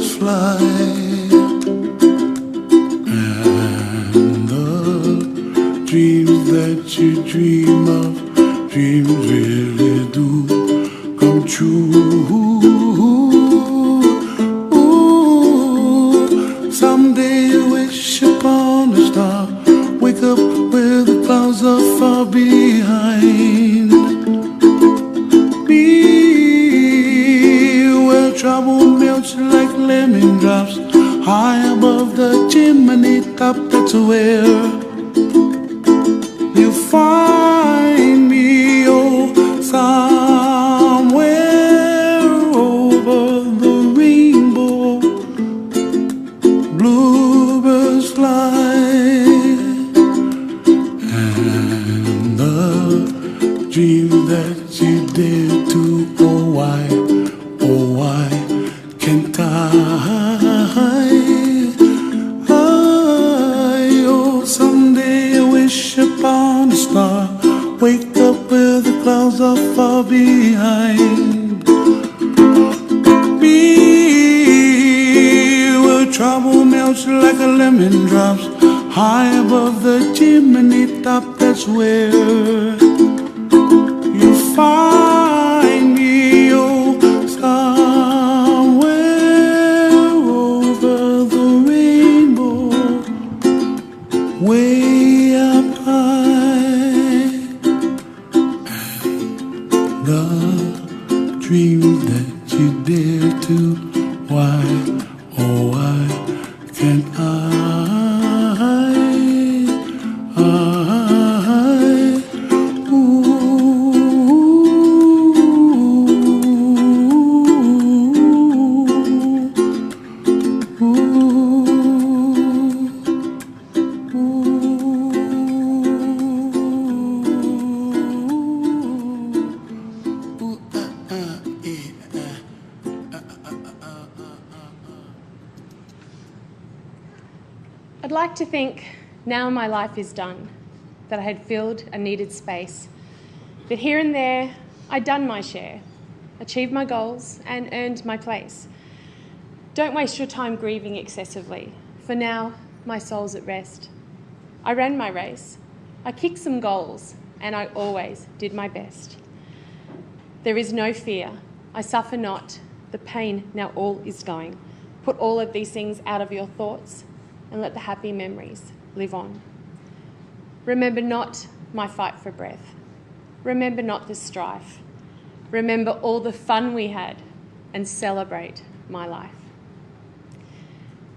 bluebirds fly, and the dreams that you dream of, dreams really do come true. Ooh, someday you wish upon a star, wake up where the clouds are far behind. Trouble melts like lemon drops high above the chimney top. That's where you find me, oh, somewhere over the rainbow. Bluebirds fly, and the dream that you dare to, oh why can't oh, someday I wish upon a star, wake up where the clouds are far behind me, where trouble melts like a lemon drops high above the chimney top. That's where you find me, oh, somewhere over the rainbow, way up high. And the dreams that you dare to, why, oh why can't I'd like to think now my life is done, that I had filled a needed space, that here and there I'd done my share, achieved my goals and earned my place. Don't waste your time grieving excessively, for now my soul's at rest. I ran my race, I kicked some goals, and I always did my best. There is no fear, I suffer not, the pain now all is going. Put all of these things out of your thoughts and let the happy memories live on. Remember not my fight for breath. Remember not the strife. Remember all the fun we had and celebrate my life.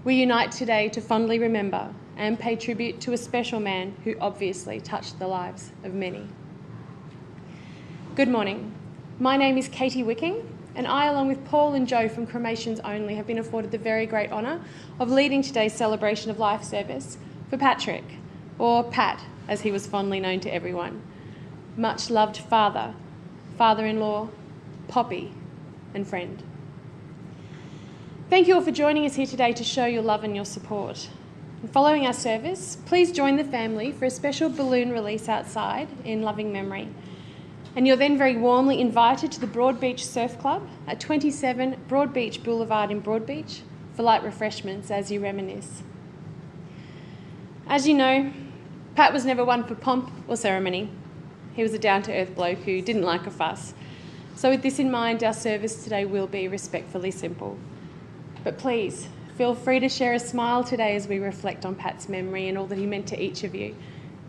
We unite today to fondly remember and pay tribute to a special man who obviously touched the lives of many. Good morning. My name is Katie Wicking, and I, along with Paul and Joe from Cremations Only, have been afforded the very great honour of leading today's celebration of life service for Patrick, or Pat, as he was fondly known to everyone. Much loved father, father-in-law, Poppy, and friend. Thank you all for joining us here today to show your love and your support. And following our service, please join the family for a special balloon release outside in loving memory. And you're then very warmly invited to the Broadbeach Surf Club at 27 Broadbeach Boulevard in Broadbeach for light refreshments as you reminisce. As you know, Pat was never one for pomp or ceremony. He was a down-to-earth bloke who didn't like a fuss. So with this in mind, our service today will be respectfully simple. But please, feel free to share a smile today as we reflect on Pat's memory and all that he meant to each of you,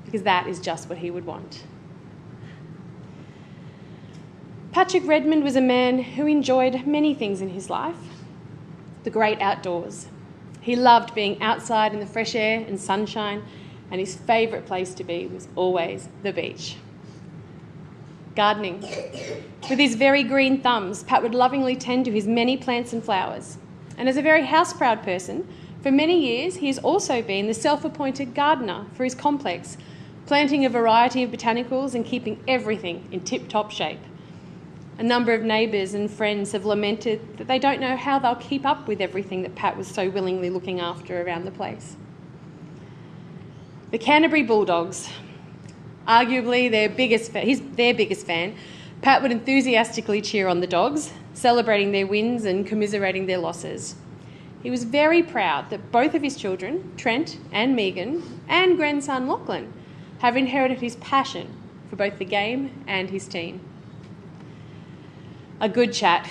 because that is just what he would want. Patrick Redmond was a man who enjoyed many things in his life. The great outdoors. He loved being outside in the fresh air and sunshine, and his favourite place to be was always the beach. Gardening. With his very green thumbs, Pat would lovingly tend to his many plants and flowers. And as a very house-proud person, for many years he has also been the self-appointed gardener for his complex, planting a variety of botanicals and keeping everything in tip-top shape. A number of neighbours and friends have lamented that they don't know how they'll keep up with everything that Pat was so willingly looking after around the place. The Canterbury Bulldogs. Arguably he's their biggest fan. Pat would enthusiastically cheer on the dogs, celebrating their wins and commiserating their losses. He was very proud that both of his children, Trent and Megan, and grandson Lachlan, have inherited his passion for both the game and his team. A good chat.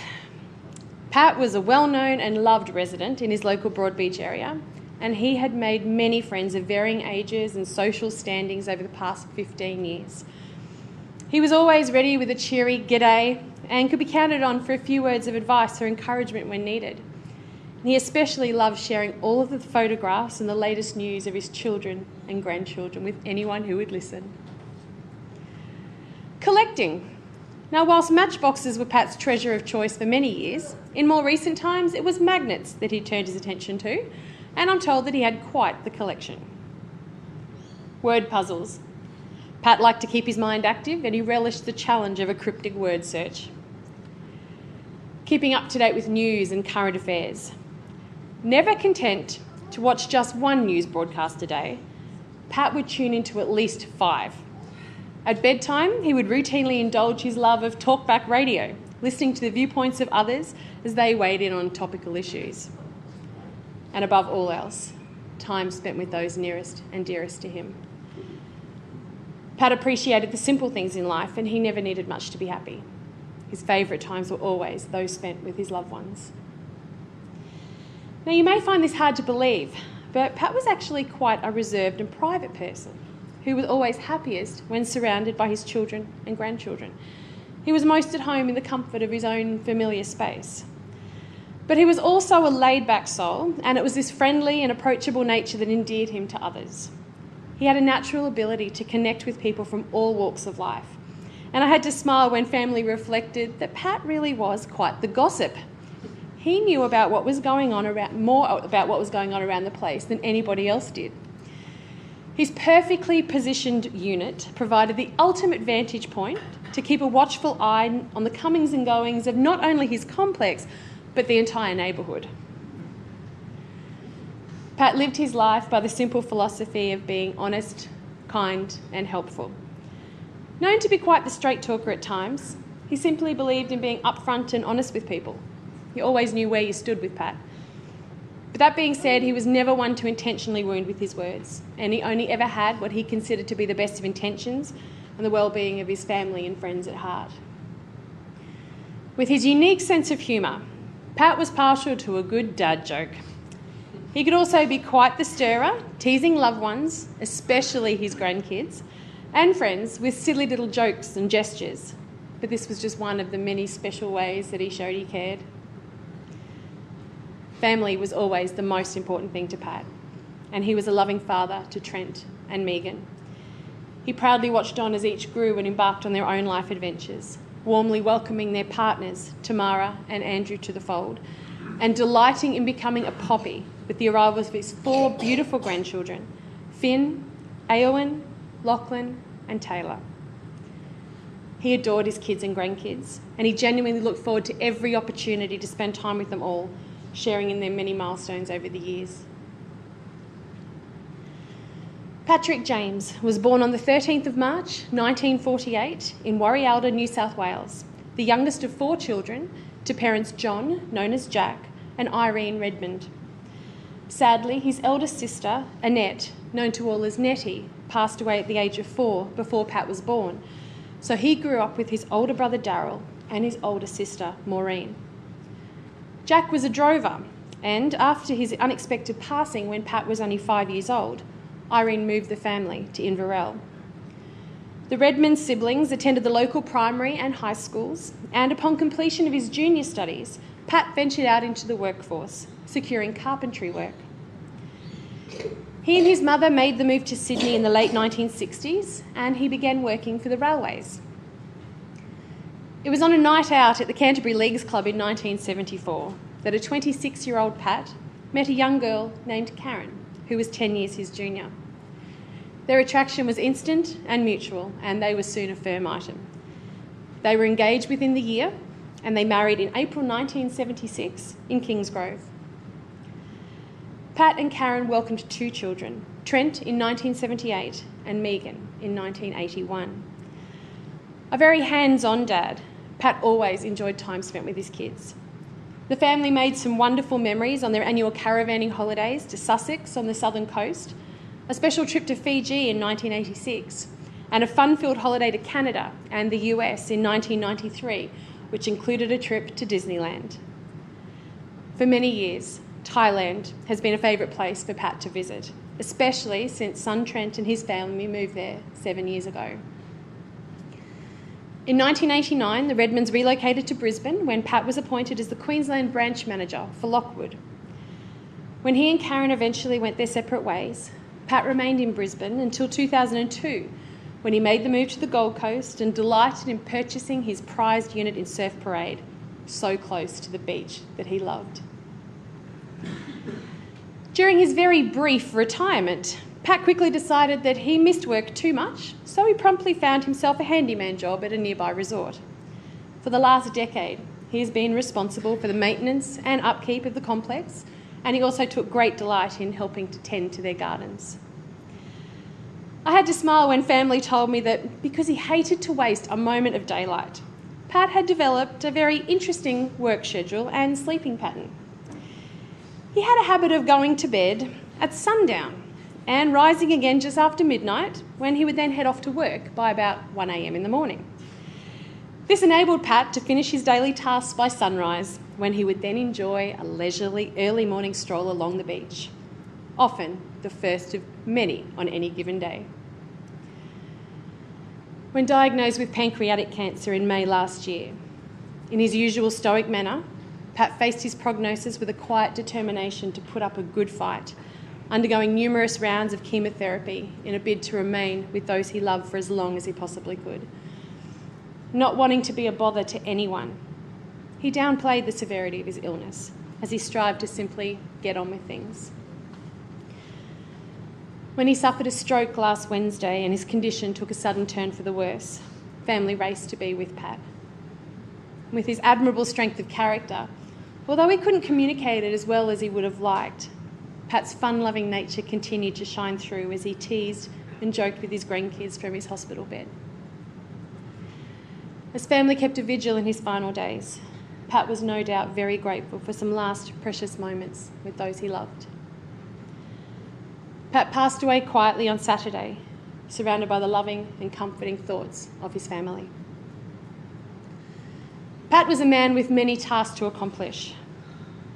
Pat was a well-known and loved resident in his local Broadbeach area, and he had made many friends of varying ages and social standings over the past 15 years. He was always ready with a cheery g'day and could be counted on for a few words of advice or encouragement when needed. And he especially loved sharing all of the photographs and the latest news of his children and grandchildren with anyone who would listen. Collecting. Now, whilst matchboxes were Pat's treasure of choice for many years, in more recent times it was magnets that he turned his attention to, and I'm told that he had quite the collection. Word puzzles. Pat liked to keep his mind active, and he relished the challenge of a cryptic word search. Keeping up to date with news and current affairs. Never content to watch just one news broadcast a day, Pat would tune into at least 5. At bedtime, he would routinely indulge his love of talkback radio, listening to the viewpoints of others as they weighed in on topical issues. And above all else, time spent with those nearest and dearest to him. Pat appreciated the simple things in life, and he never needed much to be happy. His favourite times were always those spent with his loved ones. Now, you may find this hard to believe, but Pat was actually quite a reserved and private person who was always happiest when surrounded by his children and grandchildren. He was most at home in the comfort of his own familiar space. But he was also a laid-back soul, and it was this friendly and approachable nature that endeared him to others. He had a natural ability to connect with people from all walks of life. And I had to smile when family reflected that Pat really was quite the gossip. He knew about what was going on more about what was going on around the place than anybody else did. His perfectly positioned unit provided the ultimate vantage point to keep a watchful eye on the comings and goings of not only his complex, but the entire neighbourhood. Pat lived his life by the simple philosophy of being honest, kind, and helpful. Known to be quite the straight talker at times, he simply believed in being upfront and honest with people. You always knew where you stood with Pat. But that being said, he was never one to intentionally wound with his words, and he only ever had what he considered to be the best of intentions and the well-being of his family and friends at heart. With his unique sense of humour, Pat was partial to a good dad joke. He could also be quite the stirrer, teasing loved ones, especially his grandkids, and friends with silly little jokes and gestures. But this was just one of the many special ways that he showed he cared. Family was always the most important thing to Pat, and he was a loving father to Trent and Megan. He proudly watched on as each grew and embarked on their own life adventures, warmly welcoming their partners, Tamara and Andrew, to the fold, and delighting in becoming a poppy with the arrival of his 4 beautiful grandchildren, Finn, Eowyn, Lachlan and Taylor. He adored his kids and grandkids, and he genuinely looked forward to every opportunity to spend time with them all, sharing in their many milestones over the years. Patrick James was born on the 13th of March 1948 in Warialda, New South Wales, the youngest of 4 children to parents John, known as Jack, and Irene Redmond. Sadly, his eldest sister, Annette, known to all as Nettie, passed away at the age of 4 before Pat was born, so he grew up with his older brother Daryl and his older sister Maureen. Jack was a drover, and after his unexpected passing when Pat was only 5 years old, Irene moved the family to Inverell. The Redmond siblings attended the local primary and high schools, and upon completion of his junior studies, Pat ventured out into the workforce, securing carpentry work. He and his mother made the move to Sydney in the late 1960s, and he began working for the railways. It was on a night out at the Canterbury Leagues Club in 1974 that a 26-year-old Pat met a young girl named Karen, who was 10 years his junior. Their attraction was instant and mutual, and they were soon a firm item. They were engaged within the year, and they married in April 1976 in Kingsgrove. Pat and Karen welcomed 2 children, Trent in 1978 and Megan in 1981. A very hands-on dad, Pat always enjoyed time spent with his kids. The family made some wonderful memories on their annual caravanning holidays to Sussex on the southern coast, a special trip to Fiji in 1986, and a fun-filled holiday to Canada and the US in 1993, which included a trip to Disneyland. For many years, Thailand has been a favourite place for Pat to visit, especially since son Trent and his family moved there 7 years ago. In 1989, the Redmonds relocated to Brisbane when Pat was appointed as the Queensland branch manager for Lockwood. When he and Karen eventually went their separate ways, Pat remained in Brisbane until 2002, when he made the move to the Gold Coast and delighted in purchasing his prized unit in Surf Parade, so close to the beach that he loved. During his very brief retirement, Pat quickly decided that he missed work too much, so he promptly found himself a handyman job at a nearby resort. For the last decade, he has been responsible for the maintenance and upkeep of the complex, and he also took great delight in helping to tend to their gardens. I had to smile when family told me that because he hated to waste a moment of daylight, Pat had developed a very interesting work schedule and sleeping pattern. He had a habit of going to bed at sundown and rising again just after midnight, when he would then head off to work by about 1 a.m. in the morning. This enabled Pat to finish his daily tasks by sunrise, when he would then enjoy a leisurely early morning stroll along the beach, often the first of many on any given day. When diagnosed with pancreatic cancer in May last year, in his usual stoic manner, Pat faced his prognosis with a quiet determination to put up a good fight, undergoing numerous rounds of chemotherapy in a bid to remain with those he loved for as long as he possibly could. Not wanting to be a bother to anyone, he downplayed the severity of his illness as he strived to simply get on with things. When he suffered a stroke last Wednesday and his condition took a sudden turn for the worse, family raced to be with Pat. With his admirable strength of character, although he couldn't communicate it as well as he would have liked, Pat's fun-loving nature continued to shine through as he teased and joked with his grandkids from his hospital bed. As family kept a vigil in his final days, Pat was no doubt very grateful for some last precious moments with those he loved. Pat passed away quietly on Saturday, surrounded by the loving and comforting thoughts of his family. Pat was a man with many tasks to accomplish.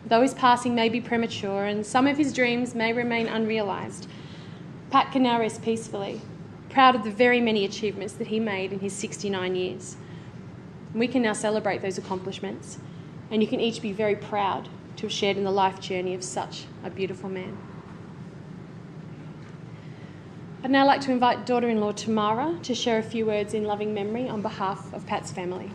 Though his passing may be premature and some of his dreams may remain unrealised, Pat can now rest peacefully, proud of the very many achievements that he made in his 69 years. We can now celebrate those accomplishments, and you can each be very proud to have shared in the life journey of such a beautiful man. I'd now like to invite daughter-in-law Tamara to share a few words in loving memory on behalf of Pat's family.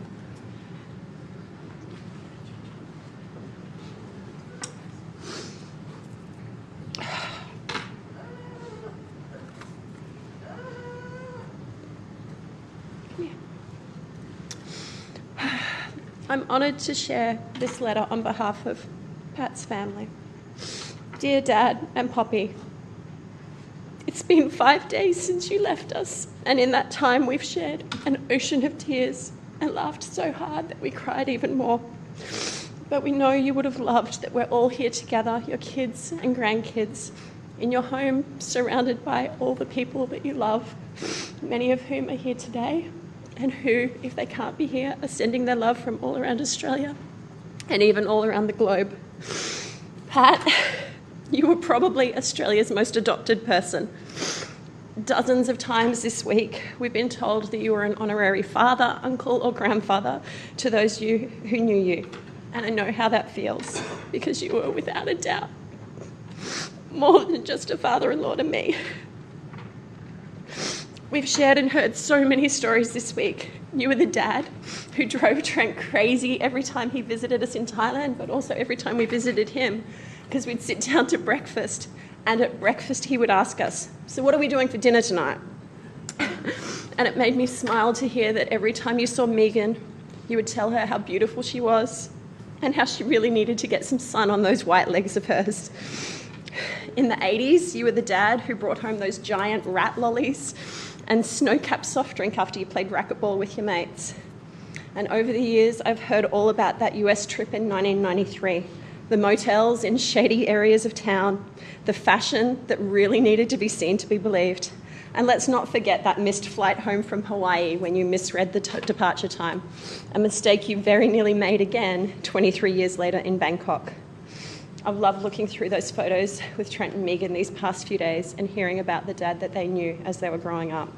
I'm honoured to share this letter on behalf of Pat's family. Dear Dad and Poppy, it's been 5 days since you left us, and in that time we've shared an ocean of tears and laughed so hard that we cried even more. But we know you would have loved that we're all here together, your kids and grandkids, in your home, surrounded by all the people that you love, many of whom are here today, and who, if they can't be here, are sending their love from all around Australia and even all around the globe. Pat, you were probably Australia's most adopted person. Dozens of times this week, we've been told that you were an honorary father, uncle, or grandfather to those you who knew you. And I know how that feels, because you were, without a doubt, more than just a father-in-law to me. We've shared and heard so many stories this week. You were the dad who drove Trent crazy every time he visited us in Thailand, but also every time we visited him, because we'd sit down to breakfast, and at breakfast he would ask us, "So what are we doing for dinner tonight?" And it made me smile to hear that every time you saw Megan, you would tell her how beautiful she was and how she really needed to get some sun on those white legs of hers. In the 80s, you were the dad who brought home those giant rat lollies and snow-capped soft drink after you played racquetball with your mates. And over the years, I've heard all about that US trip in 1993, the motels in shady areas of town, the fashion that really needed to be seen to be believed. And let's not forget that missed flight home from Hawaii when you misread the departure time, a mistake you very nearly made again 23 years later in Bangkok. I've loved looking through those photos with Trent and Megan these past few days and hearing about the dad that they knew as they were growing up.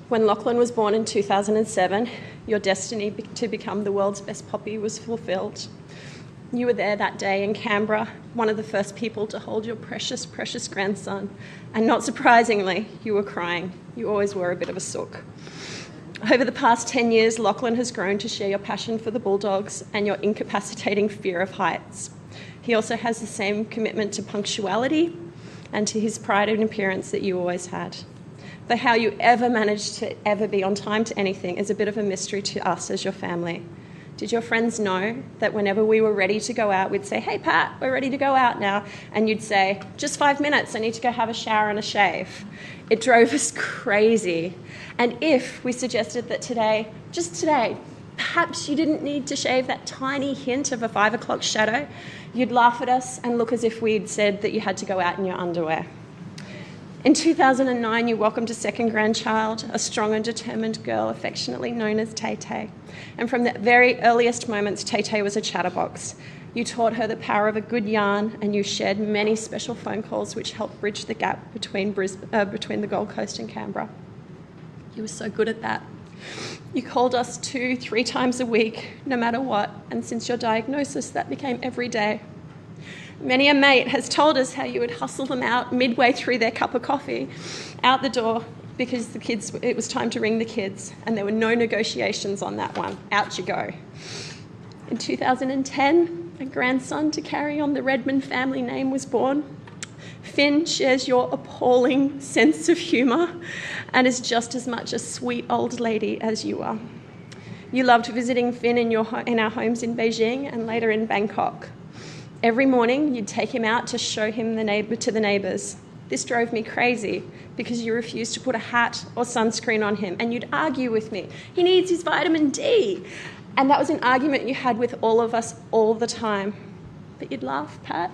When Lachlan was born in 2007, your destiny to become the world's best poppy was fulfilled. You were there that day in Canberra, one of the first people to hold your precious, precious grandson. And not surprisingly, you were crying. You always were a bit of a sook. Over the past 10 years, Lachlan has grown to share your passion for the Bulldogs and your incapacitating fear of heights. He also has the same commitment to punctuality and to his pride in appearance that you always had. But how you ever managed to ever be on time to anything is a bit of a mystery to us as your family. Did your friends know that whenever we were ready to go out, we'd say, "Hey, Pat, we're ready to go out now." And you'd say, "Just 5 minutes, I need to go have a shower and a shave." It drove us crazy. And if we suggested that today, just today, perhaps you didn't need to shave that tiny hint of a 5 o'clock shadow, you'd laugh at us and look as if we'd said that you had to go out in your underwear. In 2009, you welcomed a second grandchild, a strong and determined girl affectionately known as Tay-Tay. And from the very earliest moments, Tay-Tay was a chatterbox. You taught her the power of a good yarn, and you shared many special phone calls which helped bridge the gap between the Gold Coast and Canberra. You were so good at that. You called us 2-3 times a week, no matter what, and since your diagnosis, that became every day. Many a mate has told us how you would hustle them out midway through their cup of coffee, out the door, because it was time to ring the kids, and there were no negotiations on that one. Out you go. In 2010, a grandson to carry on the Redmond family name was born. Finn shares your appalling sense of humour and is just as much a sweet old lady as you are. You loved visiting Finn in our homes in Beijing and later in Bangkok. Every morning, you'd take him out to show him to the neighbours. This drove me crazy because you refused to put a hat or sunscreen on him, and you'd argue with me. He needs his vitamin D. And that was an argument you had with all of us all the time. But you'd laugh, Pat,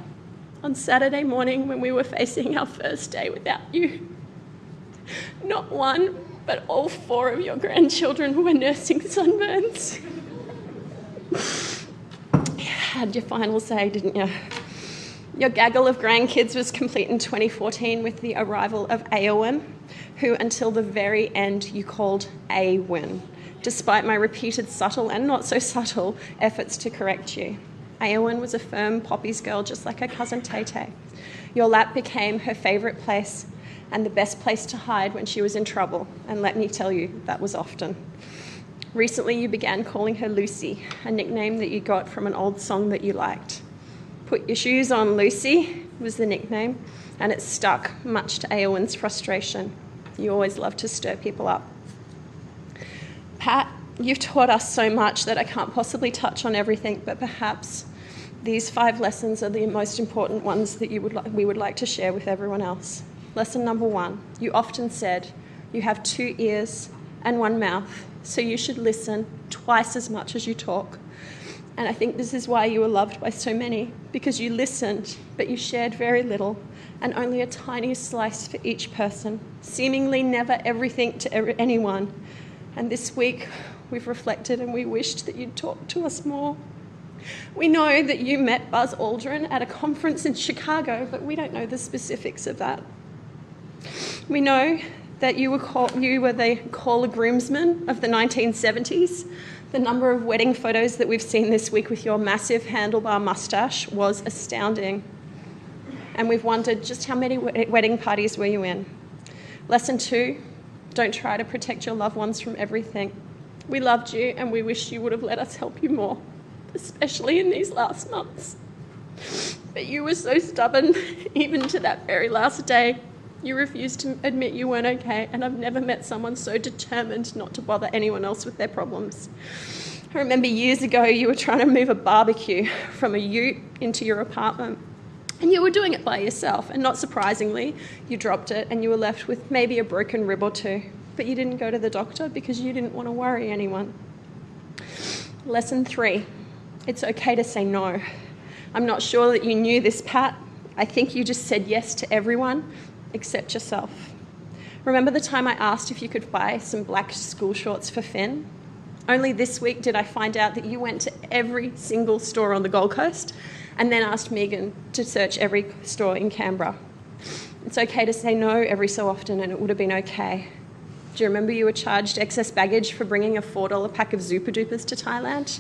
on Saturday morning when we were facing our first day without you. Not one, but all 4 of your grandchildren were nursing sunburns. Had your final say, didn't you? Your gaggle of grandkids was complete in 2014 with the arrival of Aowen, who until the very end you called A-Win, despite my repeated subtle and not so subtle efforts to correct you. Aowen was a firm Poppy's girl just like her cousin Tay-Tay. Your lap became her favourite place and the best place to hide when she was in trouble, and let me tell you, that was often. Recently, you began calling her Lucy, a nickname that you got from an old song that you liked. Put Your Shoes On, Lucy was the nickname, and it stuck, much to Aowen's frustration. You always loved to stir people up. Pat, you've taught us so much that I can't possibly touch on everything, but perhaps these 5 lessons are the most important ones that we would like to share with everyone else. Lesson number 1, you often said, you have 2 ears and 1 mouth, so you should listen twice as much as you talk. And I think this is why you were loved by so many, because you listened, but you shared very little, and only a tiny slice for each person, seemingly never everything to anyone. And this week, we've reflected and we wished that you'd talk to us more. We know that you met Buzz Aldrin at a conference in Chicago, but we don't know the specifics of that. We know that you were the caller groomsman of the 1970s. The number of wedding photos that we've seen this week with your massive handlebar mustache was astounding. And we've wondered just how many wedding parties were you in. Lesson 2, don't try to protect your loved ones from everything. We loved you and we wish you would have let us help you more, especially in these last months. But you were so stubborn, even to that very last day. You refused to admit you weren't okay, and I've never met someone so determined not to bother anyone else with their problems. I remember years ago you were trying to move a barbecue from a ute into your apartment, and you were doing it by yourself, and not surprisingly, you dropped it and you were left with maybe a broken rib or 2, but you didn't go to the doctor because you didn't want to worry anyone. Lesson 3, it's okay to say no. I'm not sure that you knew this, Pat. I think you just said yes to everyone except yourself. Remember the time I asked if you could buy some black school shorts for Finn? Only this week did I find out that you went to every single store on the Gold Coast and then asked Megan to search every store in Canberra. It's okay to say no every so often, and it would have been okay. Do you remember you were charged excess baggage for bringing a $4 pack of Zupa Dupas to Thailand?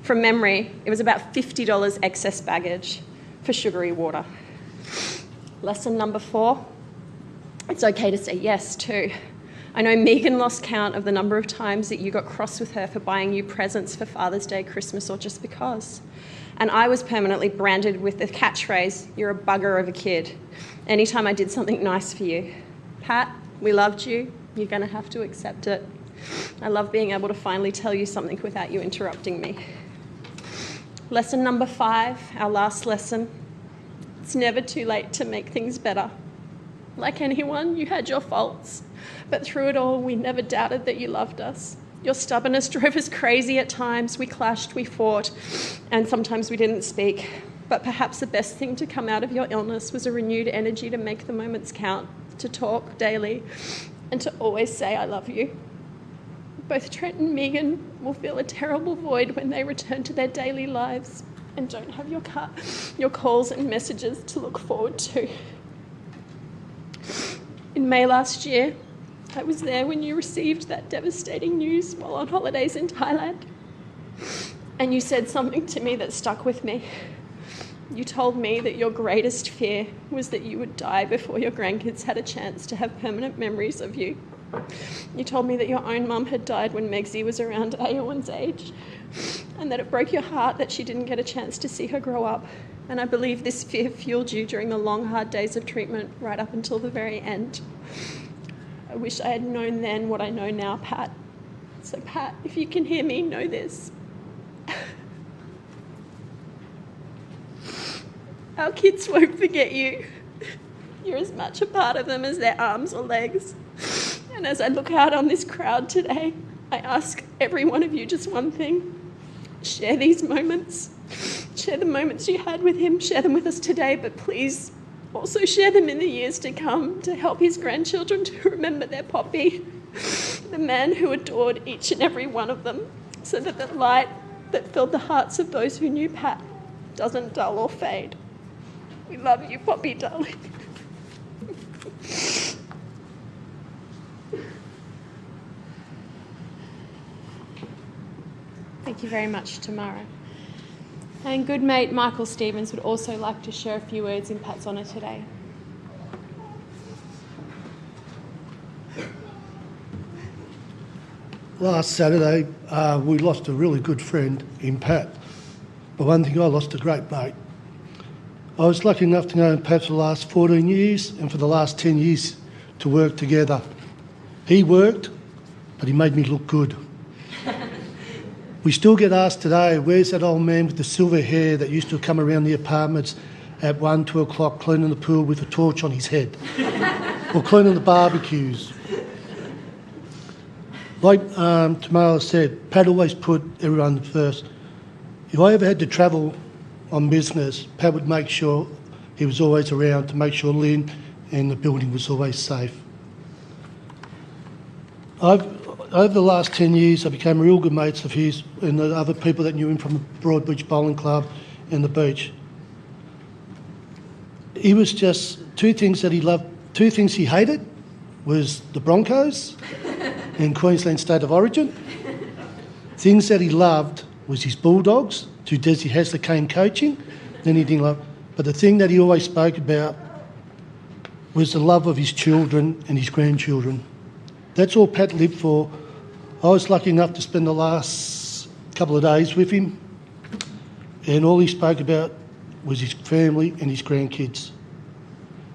From memory, it was about $50 excess baggage for sugary water. Lesson number 4, it's okay to say yes too. I know Megan lost count of the number of times that you got cross with her for buying you presents for Father's Day, Christmas, or just because. And I was permanently branded with the catchphrase, "You're a bugger of a kid," anytime I did something nice for you. Pat, we loved you. You're going to have to accept it. I love being able to finally tell you something without you interrupting me. Lesson number 5, our last lesson. It's never too late to make things better. Like anyone, you had your faults, but through it all, we never doubted that you loved us. Your stubbornness drove us crazy at times. We clashed, we fought, and sometimes we didn't speak. But perhaps the best thing to come out of your illness was a renewed energy to make the moments count, to talk daily, and to always say, "I love you." Both Trent and Megan will feel a terrible void when they return to their daily lives and don't have your calls and messages to look forward to. In May last year, I was there when you received that devastating news while on holidays in Thailand. And you said something to me that stuck with me. You told me that your greatest fear was that you would die before your grandkids had a chance to have permanent memories of you. You told me that your own mum had died when Megsie was around Aowen's age, and that it broke your heart that she didn't get a chance to see her grow up. And I believe this fear fueled you during the long, hard days of treatment right up until the very end. I wish I had known then what I know now, Pat. So, Pat, if you can hear me, know this. Our kids won't forget you. You're as much a part of them as their arms or legs. And as I look out on this crowd today, I ask every one of you just one thing. Share these moments. Share the moments you had with him. Share them with us today, but please also share them in the years to come to help his grandchildren to remember their Poppy, the man who adored each and every one of them, so that the light that filled the hearts of those who knew Pat doesn't dull or fade. We love you, Poppy, darling. Thank you very much, Tamara. And good mate Michael Stevens would also like to share a few words in Pat's honour today. Last Saturday, we lost a really good friend in Pat. But one thing, I lost a great mate. I was lucky enough to know Pat for the last 14 years and for the last 10 years to work together. He worked, but he made me look good. We still get asked today, where's that old man with the silver hair that used to come around the apartments at 1, 2 o'clock cleaning the pool with a torch on his head? Or cleaning the barbecues? Like Tamara said, Pat always put everyone first. If I ever had to travel on business, Pat would make sure he was always around to make sure Lynn and the building was always safe. Over the last 10 years, I became real good mates of his and the other people that knew him from the Broadbeach Bowling Club and the beach. He was just two things that he loved. Two things he hated was the Broncos and Queensland State of Origin. Things that he loved was his Bulldogs, to Desi Hasler came coaching, then he didn't love. But the thing that he always spoke about was the love of his children and his grandchildren. That's all Pat lived for. I was lucky enough to spend the last couple of days with him, and all he spoke about was his family and his grandkids.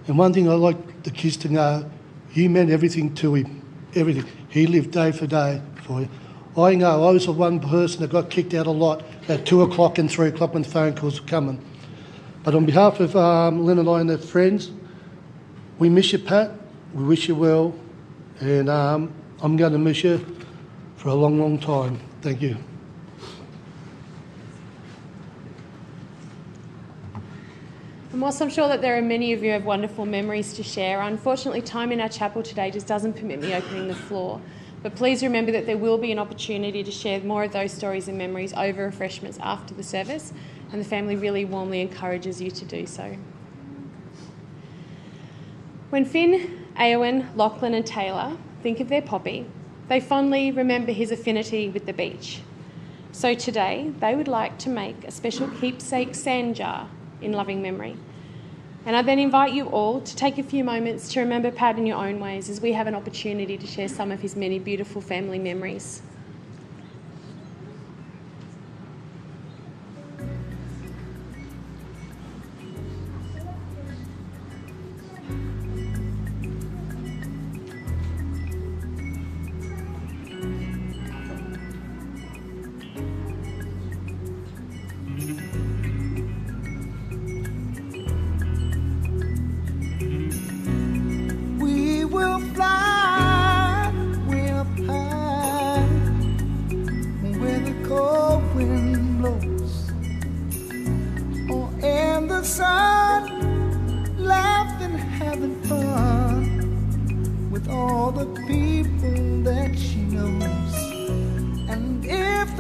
And one thing I like the kids to know, you meant everything to him, everything. He lived day for day for you. I know I was the one person that got kicked out a lot at 2 o'clock and 3 o'clock when phone calls were coming. But on behalf of Lynn and I and their friends, we miss you, Pat. We wish you well. And I'm going to miss you for a long, long time. Thank you. And whilst I'm sure that there are many of you who have wonderful memories to share, unfortunately time in our chapel today just doesn't permit me opening the floor. But please remember that there will be an opportunity to share more of those stories and memories over refreshments after the service, and the family really warmly encourages you to do so. When Finn, Eowyn, Lachlan and Taylor think of their Poppy, they fondly remember his affinity with the beach. So today they would like to make a special keepsake sand jar in loving memory. And I then invite you all to take a few moments to remember Pat in your own ways as we have an opportunity to share some of his many beautiful family memories.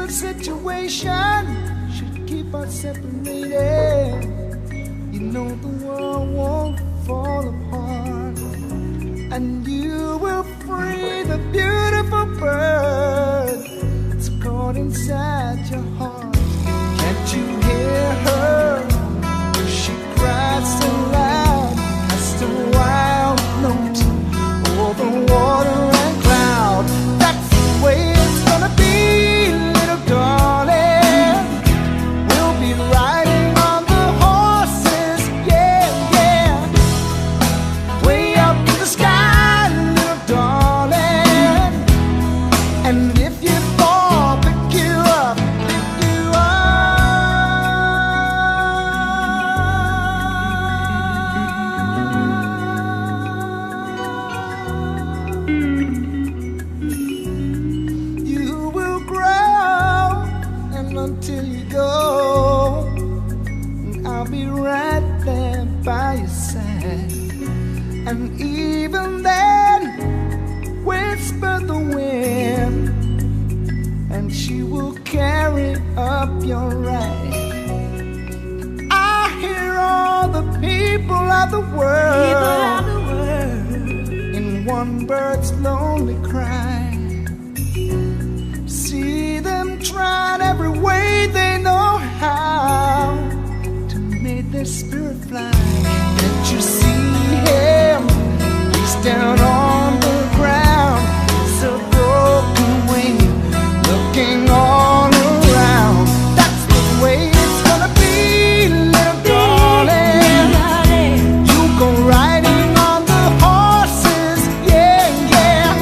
Situation should keep us separated. You know the world won't fall apart, and you will free the beautiful bird that's caught inside your heart. Can't you hear her? She cries so loud as the wild note over water and cloud. That's the way it's gonna be. Darling, we'll be riding on the horses, yeah, yeah, way up in the sky, little darling. And if you fall, pick you up, pick you up. You will grow until you go, and I'll be right there by your side. And even then, whisper the wind, and she will carry up your ride. I hear all the people of the world in one bird's lonely cry. See them trying every way they know how to make their spirit fly. Can't you see him? He's down on the ground, so broken wing, looking all around. That's the way it's gonna be, little darling. You go riding on the horses, yeah, yeah,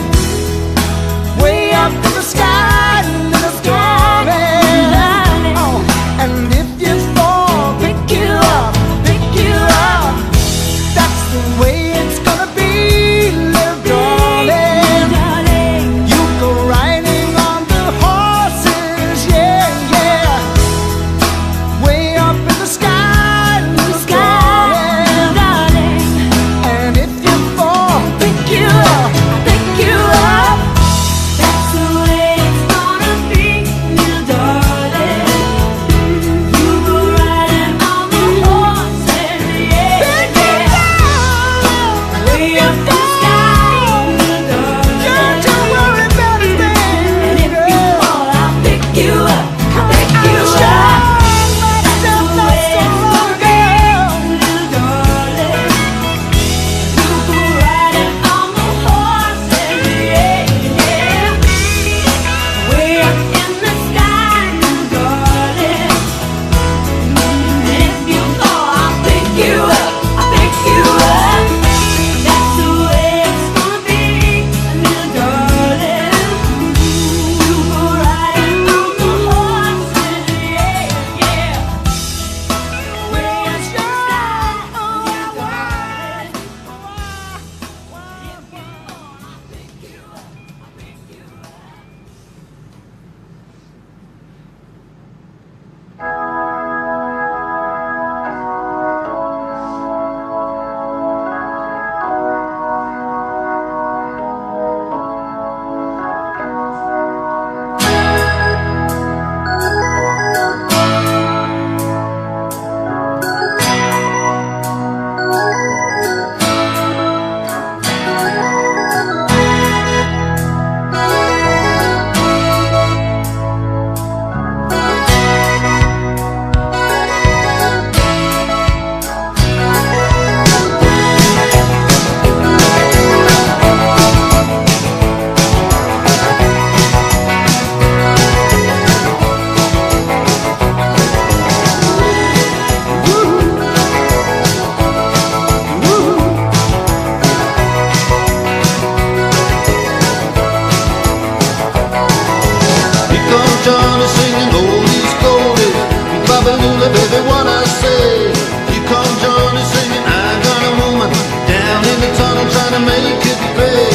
baby, what I say. Here comes Johnny singing, I got a woman down in the tunnel trying to make it pay.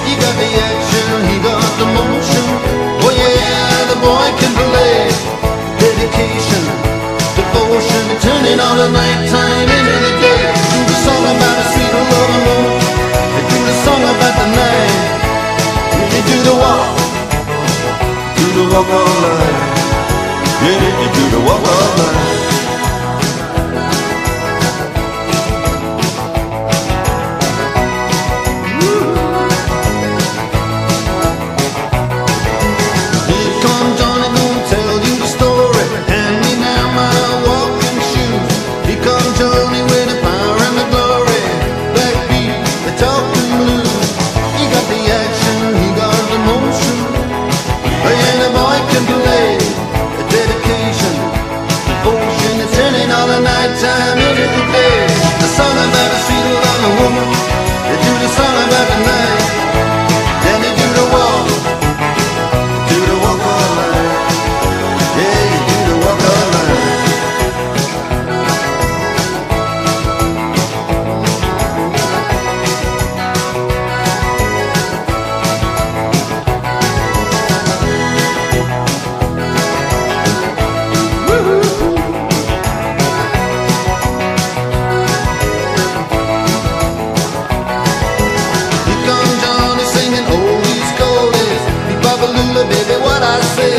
He got the action, he got the motion. Oh yeah, the boy can play. Dedication, devotion, turning all the nighttime into the day. Do the song about a sweet loving woman. They do the song about the night. They do the walk all night. Yeah, you do the walk all night. Here comes Johnny, gonna tell you the story. Hand me now my walking shoes. Here comes Johnny with the power and the glory. Backbeat, the talking blues. He got the action, he got the motion. And the boy can play. The dedication, devotion, it's turning all the nighttime into the day. The song about a sweet loving woman. They do the song about the night. Then they do the walk all night. Yeah, you do the walk all night. Here comes Johnny singing oldies goldies. Be Babalula, baby, what I say.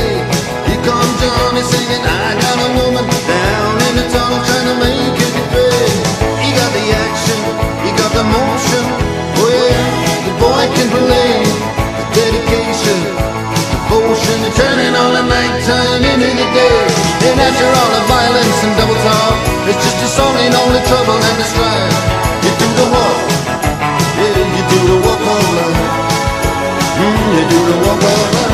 Here comes Johnny singing, I got a woman down in the tunnel trying to make it pay. He got the action, he got the motion. Oh yeah, the boy can play. The dedication, devotion, and turning all the nighttime into the day. And after all the violence and double talk, it's just a song ain't only trouble and the strife. You do the walk, yeah, you do the walk all night. You do the walk all night.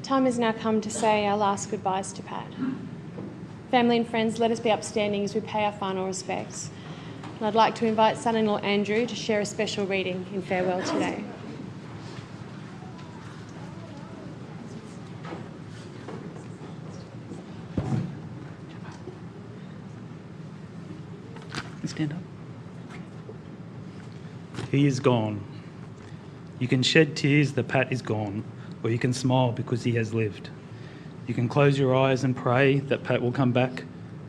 Time has now come to say our last goodbyes to Pat. Family and friends, let us be upstanding as we pay our final respects. And I'd like to invite son-in-law Andrew to share a special reading in farewell today. Stand up. He is gone. You can shed tears that Pat is gone, or you can smile because he has lived. You can close your eyes and pray that Pat will come back,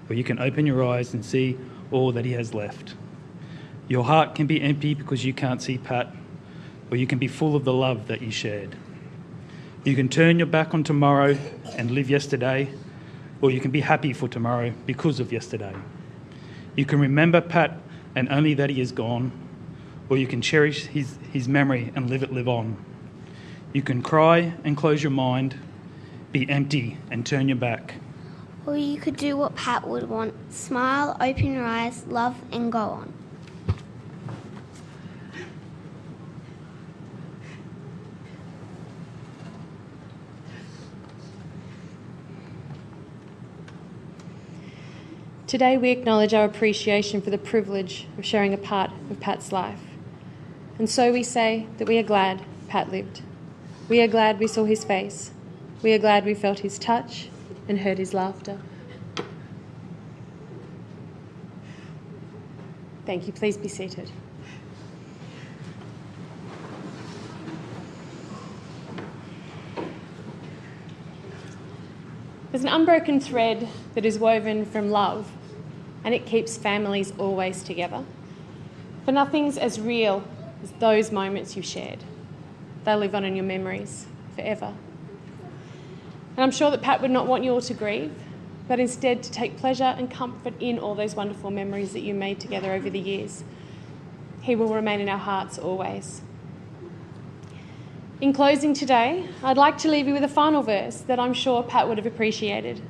or you can open your eyes and see all that he has left. Your heart can be empty because you can't see Pat, or you can be full of the love that you shared. You can turn your back on tomorrow and live yesterday, or you can be happy for tomorrow because of yesterday. You can remember Pat and only that he is gone, or you can cherish his memory and live on. You can cry and close your mind, be empty and turn your back. Or you could do what Pat would want. Smile, open your eyes, love and go on. Today we acknowledge our appreciation for the privilege of sharing a part of Pat's life. And so we say that we are glad Pat lived. We are glad we saw his face. We are glad we felt his touch and heard his laughter. Thank you. Please be seated. There's an unbroken thread that is woven from love, and it keeps families always together. For nothing's as real as those moments you've shared. They live on in your memories forever. And I'm sure that Pat would not want you all to grieve, but instead to take pleasure and comfort in all those wonderful memories that you made together over the years. He will remain in our hearts always. In closing today, I'd like to leave you with a final verse that I'm sure Pat would have appreciated.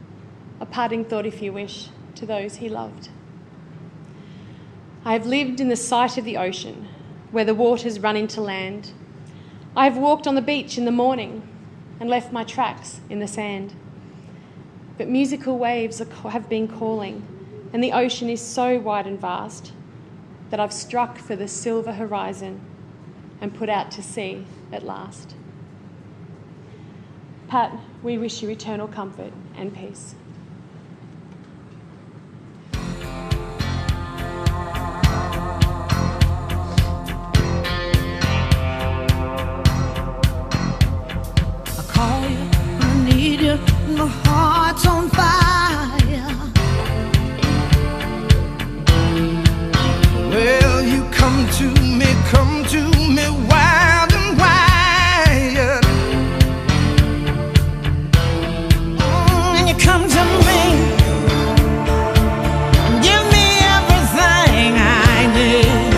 A parting thought, if you wish, to those he loved. I have lived in the sight of the ocean, where the waters run into land. I have walked on the beach in the morning and left my tracks in the sand. But musical waves have been calling, and the ocean is so wide and vast that I've struck for the silver horizon and put out to sea at last. Pat, we wish you eternal comfort and peace. I call you, I need you, my heart's on fire. Well, you come to me wild and wild. And you come to me and give me everything I need.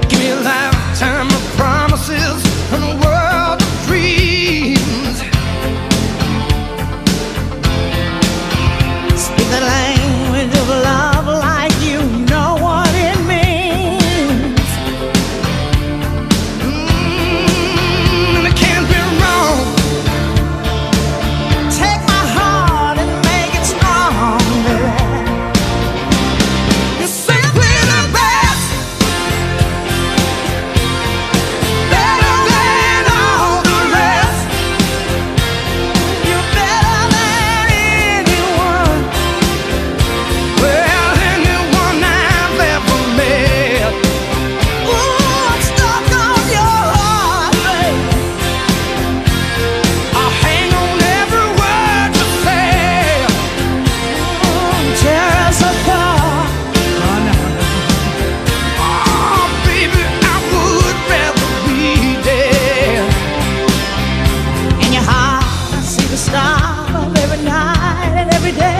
Give me a lifetime of promises and a world of dreams. Speak the language of love like you know what it means. And it can't be wrong. Take my heart and make it stronger. You're simply the best, better than all the rest. You're better than anyone, well, anyone I've ever met. Ooh, I'm stuck on your heart, babe. I'll hang on every word you say. Tear us apart. Oh, baby, I would rather be dead. In your heart, I see the stars every night and every day.